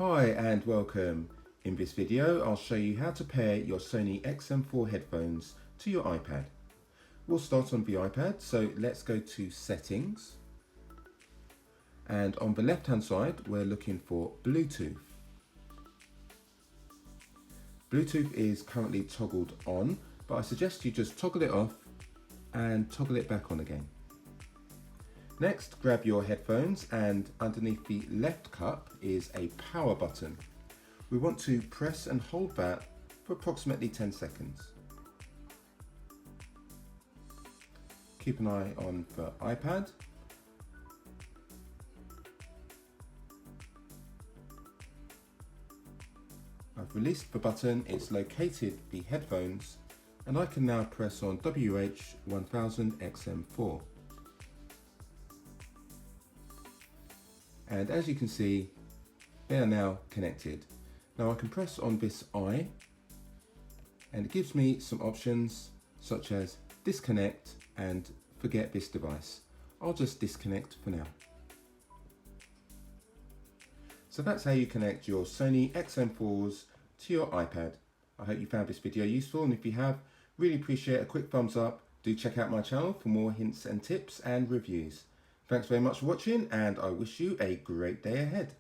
Hi and welcome. In this video I'll show you how to pair your Sony XM4 headphones to your iPad. We'll start on the iPad, so let's go to Settings, and on the left hand side we're looking for Bluetooth. Bluetooth is currently toggled on, but I suggest you just toggle it off and toggle it back on again. Next, grab your headphones, and underneath the left cup is a power button. We want to press and hold that for approximately 10 seconds. Keep an eye on the iPad. I've released the button, it's located the headphones, and I can now press on WH1000 XM4. And as you can see, they are now connected. Now I can press on this eye and it gives me some options such as disconnect and forget this device. I'll just disconnect for now. So that's how you connect your Sony XM4s to your iPad. I hope you found this video useful, and if you have, really appreciate a quick thumbs up. Do check out my channel for more hints and tips and reviews. Thanks very much for watching, and I wish you a great day ahead.